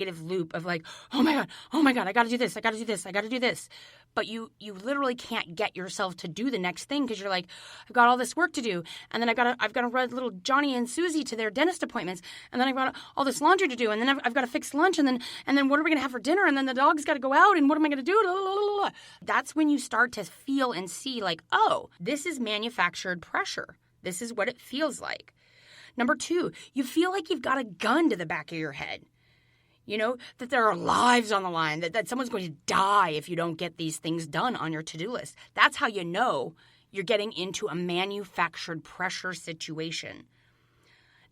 negative loop of like, oh my God, I got to do this, I got to do this, I got to do this. But you literally can't get yourself to do the next thing because you're like, I've got all this work to do, and then I've got to run little Johnny and Susie to their dentist appointments, and then I've got all this laundry to do, and then I've got to fix lunch, and then what are we gonna have for dinner, and then the dog's got to go out, and what am I gonna do? That's when you start to feel and see like, oh, this is manufactured pressure. This is what it feels like. Number 2, you feel like you've got a gun to the back of your head. You know, that there are lives on the line, that someone's going to die if you don't get these things done on your to-do list. That's how you know you're getting into a manufactured pressure situation.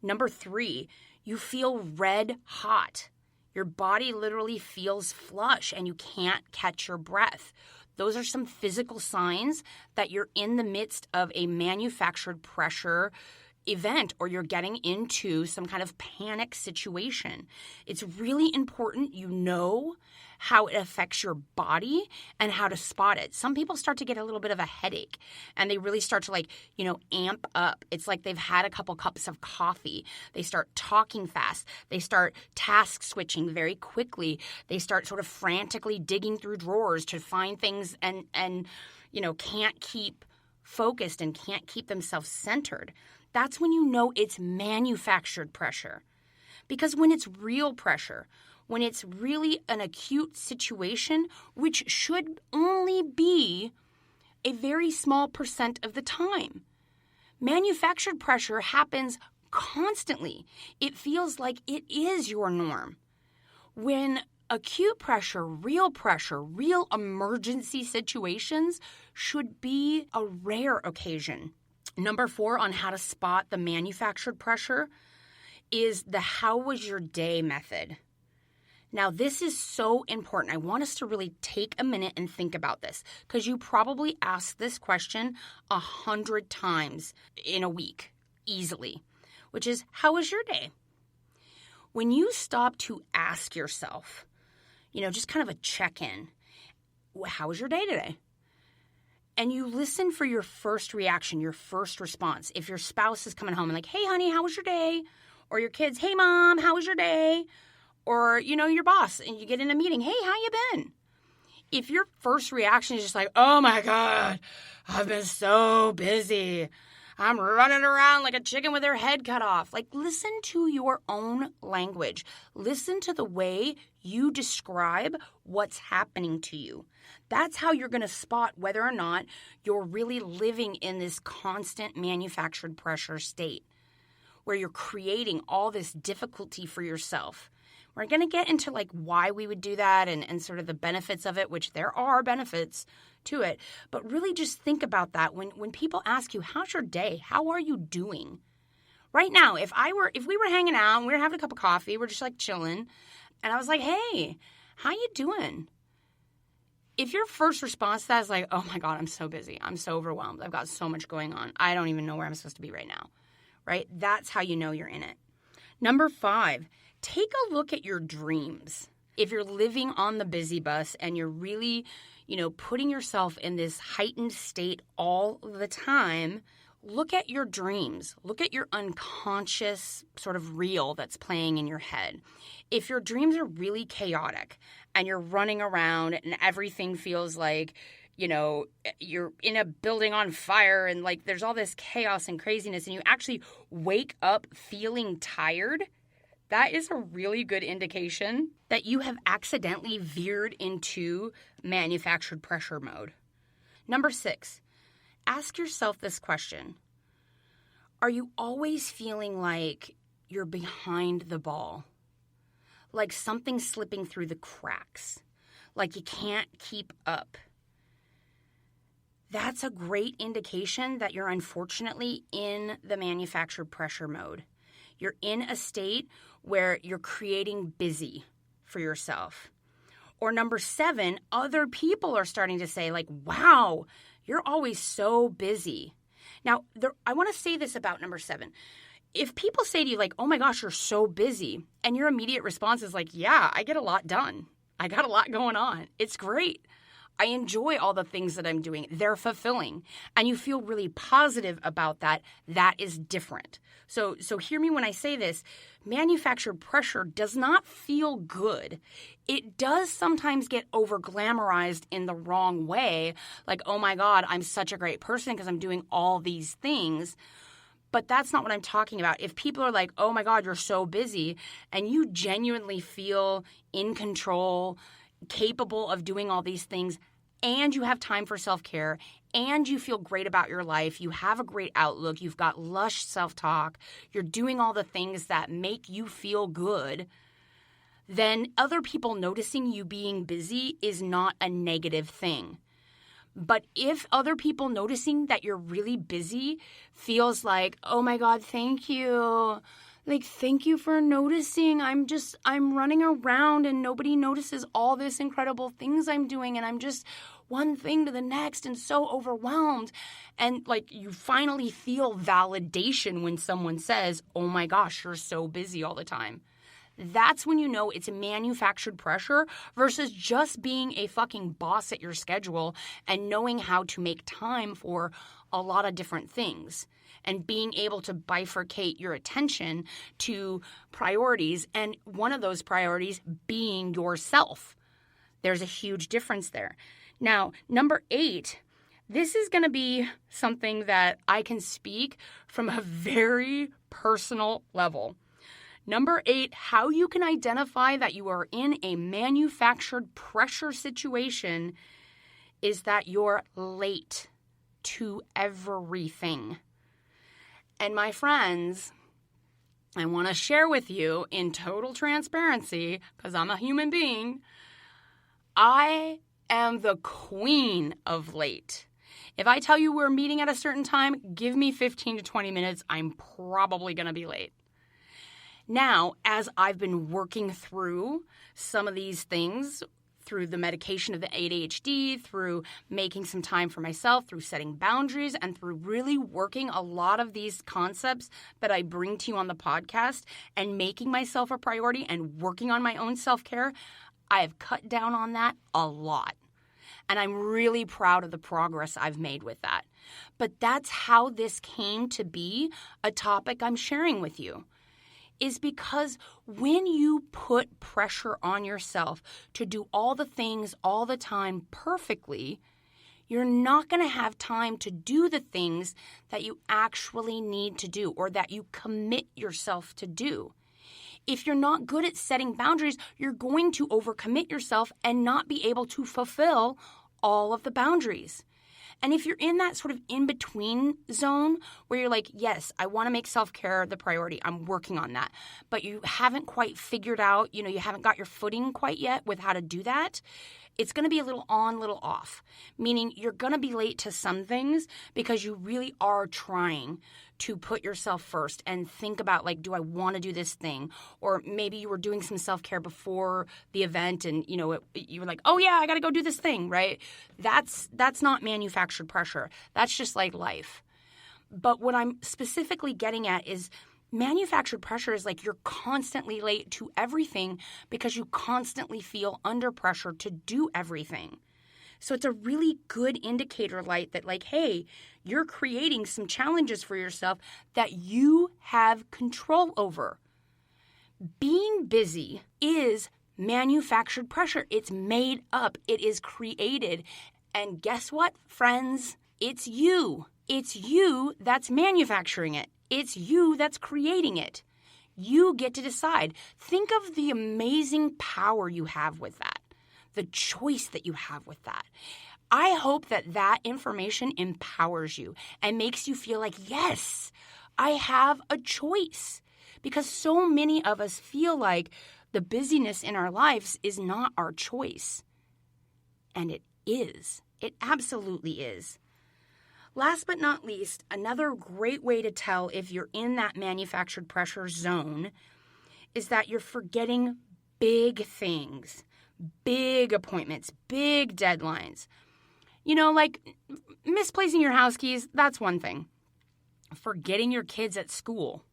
Number 3, you feel red hot. Your body literally feels flush and you can't catch your breath. Those are some physical signs that you're in the midst of a manufactured pressure event or you're getting into some kind of panic situation. It's really important you know how it affects your body and how to spot it. Some people start to get a little bit of a headache and they really start to amp up. It's like they've had a couple cups of coffee. They start talking fast. They start task switching very quickly. They start sort of frantically digging through drawers to find things and can't keep focused and can't keep themselves centered. That's when you know it's manufactured pressure. Because when it's real pressure, when it's really an acute situation, which should only be a very small % of the time, manufactured pressure happens constantly. It feels like it is your norm. When acute pressure, real emergency situations should be a rare occasion. Number 4 on how to spot the manufactured pressure is the how was your day method. Now, this is so important. I want us to really take a minute and think about this because you probably ask this question 100 times in a week, easily, which is, how was your day? When you stop to ask yourself, just kind of a check-in, how was your day today? And you listen for your first reaction, your first response. If your spouse is coming home and like, hey, honey, how was your day? Or your kids, hey, mom, how was your day? Or, your boss, and you get in a meeting, hey, how you been? If your first reaction is just like, oh, my God, I've been so busy. I'm running around like a chicken with her head cut off. Listen to your own language. Listen to the way you describe what's happening to you. That's how you're going to spot whether or not you're really living in this constant manufactured pressure state where you're creating all this difficulty for yourself. We're going to get into why we would do that and sort of the benefits of it, which there are benefits to it. But really just think about that when people ask you, how's your day? How are you doing? Right now, if we were hanging out and we were having a cup of coffee, we're just chilling, and I was like, hey, how you doing? If your first response to that is like, oh my God, I'm so busy. I'm so overwhelmed. I've got so much going on. I don't even know where I'm supposed to be right now, right? That's how you know you're in it. Number 5, take a look at your dreams. If you're living on the busy bus and you're really, putting yourself in this heightened state all the time, look at your dreams. Look at your unconscious sort of reel that's playing in your head. If your dreams are really chaotic and you're running around and everything feels like, you're in a building on fire and there's all this chaos and craziness and you actually wake up feeling tired, that is a really good indication that you have accidentally veered into manufactured pressure mode. Number 6, ask yourself this question. Are you always feeling like you're behind the ball? Like something's slipping through the cracks? Like you can't keep up? That's a great indication that you're unfortunately in the manufactured pressure mode. You're in a state where you're creating busy for yourself. Or number 7, other people are starting to say wow, you're always so busy. Now, I want to say this about number 7. If people say to you oh my gosh, you're so busy, and your immediate response is yeah, I get a lot done. I got a lot going on. It's great. I enjoy all the things that I'm doing. They're fulfilling. And you feel really positive about that. That is different. So hear me when I say this. Manufactured pressure does not feel good. It does sometimes get over-glamorized in the wrong way. Like, oh my God, I'm such a great person because I'm doing all these things. But that's not what I'm talking about. If people are like, oh my God, you're so busy, and you genuinely feel in control, capable of doing all these things, and you have time for self-care, and you feel great about your life, you have a great outlook, you've got lush self-talk, you're doing all the things that make you feel good, then other people noticing you being busy is not a negative thing. But if other people noticing that you're really busy feels like, oh my God, thank you. Like, thank you for noticing. I'm running around and nobody notices all this incredible things I'm doing. And I'm just one thing to the next and so overwhelmed. And like, you finally feel validation when someone says, oh my gosh, you're so busy all the time. That's when you know it's manufactured pressure versus just being a fucking boss at your schedule and knowing how to make time for a lot of different things and being able to bifurcate your attention to priorities, and one of those priorities being yourself. There's a huge difference there. Now, number 8, this is going to be something that I can speak from a very personal level. Number 8, how you can identify that you are in a manufactured pressure situation is that you're late to everything. And my friends, I want to share with you in total transparency, because I'm a human being, I am the queen of late. If I tell you we're meeting at a certain time, give me 15 to 20 minutes, I'm probably going to be late. Now, as I've been working through some of these things, through the medication of the ADHD, through making some time for myself, through setting boundaries, and through really working a lot of these concepts that I bring to you on the podcast and making myself a priority and working on my own self-care, I have cut down on that a lot. And I'm really proud of the progress I've made with that. But that's how this came to be a topic I'm sharing with you. Is because when you put pressure on yourself to do all the things all the time perfectly, you're not going to have time to do the things that you actually need to do or that you commit yourself to do. If you're not good at setting boundaries, you're going to overcommit yourself and not be able to fulfill all of the boundaries. And if you're in that sort of in-between zone where you're like, yes, I want to make self-care the priority, I'm working on that, but you haven't quite figured out, you haven't got your footing quite yet with how to do that, it's going to be a little on, little off, meaning you're going to be late to some things because you really are trying to put yourself first and think about, like, do I want to do this thing? Or maybe you were doing some self-care before the event and, you were like, oh, yeah, I got to go do this thing, right? That's not manufactured pressure. That's just like life. But what I'm specifically getting at is manufactured pressure is like you're constantly late to everything because you constantly feel under pressure to do everything. So it's a really good indicator light that, like, hey, you're creating some challenges for yourself that you have control over. Being busy is manufactured pressure. It's made up. It is created. And guess what, friends? It's you. It's you that's manufacturing it. It's you that's creating it. You get to decide. Think of the amazing power you have with that. The choice that you have with that. I hope that information empowers you and makes you feel like, yes, I have a choice. Because so many of us feel like the busyness in our lives is not our choice. And it is. It absolutely is. Last but not least, another great way to tell if you're in that manufactured pressure zone is that you're forgetting big things. Big appointments, big deadlines. Like misplacing your house keys, that's one thing. Forgetting your kids at school,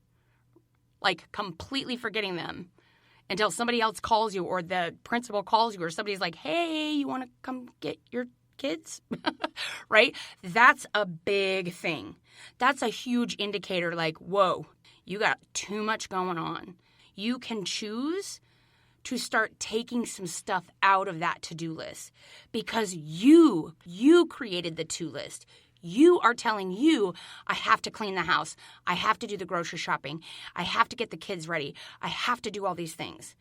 like completely forgetting them, until somebody else calls you or the principal calls you or somebody's like, hey, you want to come get your kids? Right? That's a big thing. That's a huge indicator like, whoa, you got too much going on. You can choose to start taking some stuff out of that to-do list because you created the to list. You are telling you, I have to clean the house. I have to do the grocery shopping. I have to get the kids ready. I have to do all these things.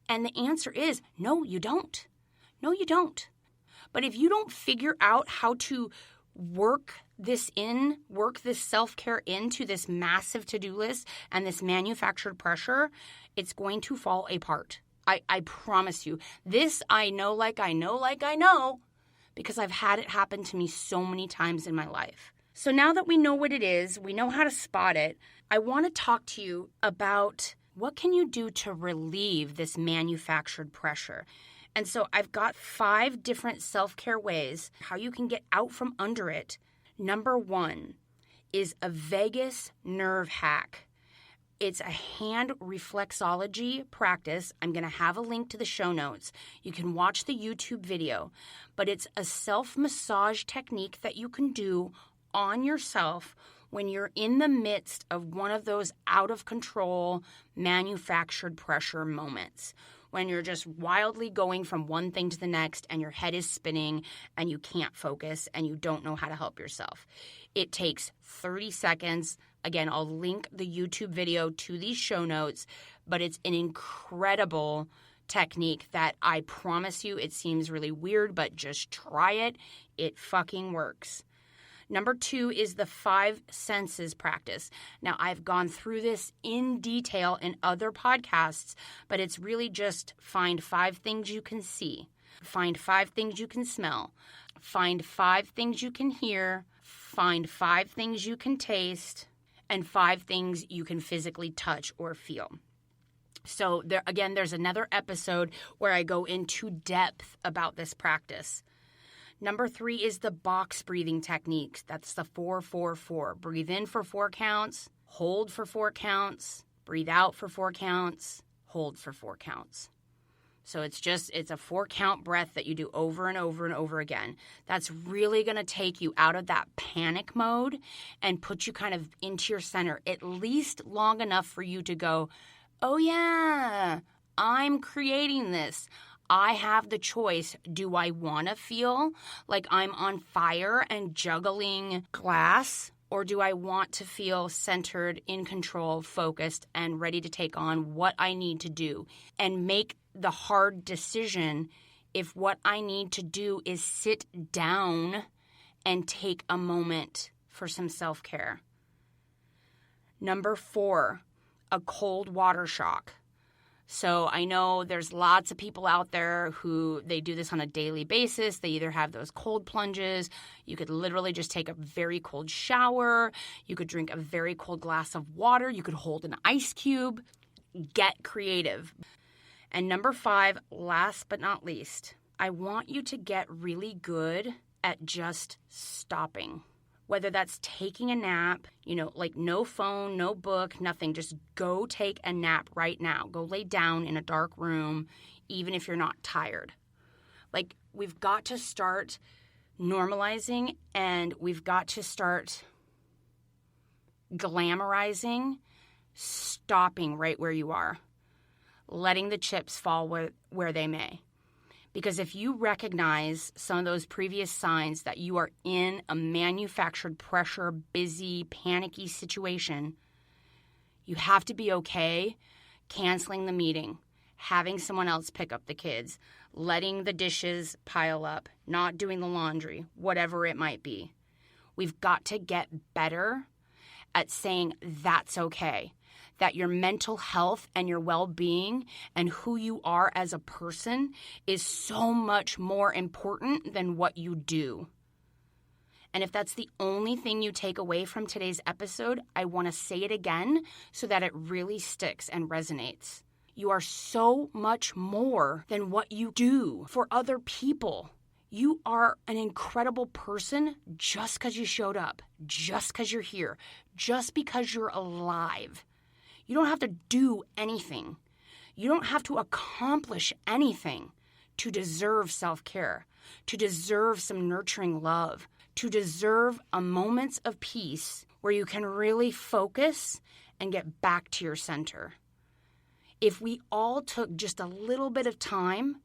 And the answer is, no, you don't. No, you don't. But if you don't figure out how to work this self-care into this massive to-do list and this manufactured pressure, it's going to fall apart. I promise you. This I know like I know, because I've had it happen to me so many times in my life. So now that we know what it is, we know how to spot it, I want to talk to you about what can you do to relieve this manufactured pressure. And so I've got 5 different self-care ways how you can get out from under it. Number 1 is a vagus nerve hack. It's a hand reflexology practice. I'm going to have a link to the show notes. You can watch the YouTube video, but it's a self-massage technique that you can do on yourself when you're in the midst of one of those out-of-control manufactured pressure moments, when you're just wildly going from one thing to the next and your head is spinning and you can't focus and you don't know how to help yourself. It takes 30 seconds. Again, I'll link the YouTube video to these show notes, but it's an incredible technique that I promise you, it seems really weird, but just try it. It fucking works. Number 2 is the 5 senses practice. Now, I've gone through this in detail in other podcasts, but it's really just find 5 things you can see, find 5 things you can smell, find 5 things you can hear, find 5 things you can taste, and 5 things you can physically touch or feel. So there's another episode where I go into depth about this practice. Number 3 is the box breathing techniques. That's the 4-4-4. Breathe in for 4 counts, hold for 4 counts, breathe out for 4 counts, hold for 4 counts. So it's a 4-count breath that you do over and over and over again. That's really going to take you out of that panic mode and put you kind of into your center, at least long enough for you to go, oh yeah, I'm creating this. I have the choice. Do I want to feel like I'm on fire and juggling glass? Or do I want to feel centered, in control, focused, and ready to take on what I need to do and make the hard decision if what I need to do is sit down and take a moment for some self-care? Number 4, a cold water shock. So I know there's lots of people out there who they do this on a daily basis. They either have those cold plunges. You could literally just take a very cold shower. You could drink a very cold glass of water. You could hold an ice cube. Get creative. And number 5, last but not least, I want you to get really good at just stopping. Whether that's taking a nap, like no phone, no book, nothing. Just go take a nap right now. Go lay down in a dark room, even if you're not tired. Like, we've got to start normalizing, and we've got to start glamorizing stopping right where you are, letting the chips fall where they may. Because if you recognize some of those previous signs that you are in a manufactured pressure, busy, panicky situation, you have to be okay canceling the meeting, having someone else pick up the kids, letting the dishes pile up, not doing the laundry, whatever it might be. We've got to get better at saying that's okay. That your mental health and your well-being and who you are as a person is so much more important than what you do. And if that's the only thing you take away from today's episode, I want to say it again so that it really sticks and resonates. You are so much more than what you do for other people. You are an incredible person just because you showed up, just because you're here, just because you're alive. You don't have to do anything. You don't have to accomplish anything to deserve self-care, to deserve some nurturing love, to deserve a moments of peace where you can really focus and get back to your center. If we all took just a little bit of time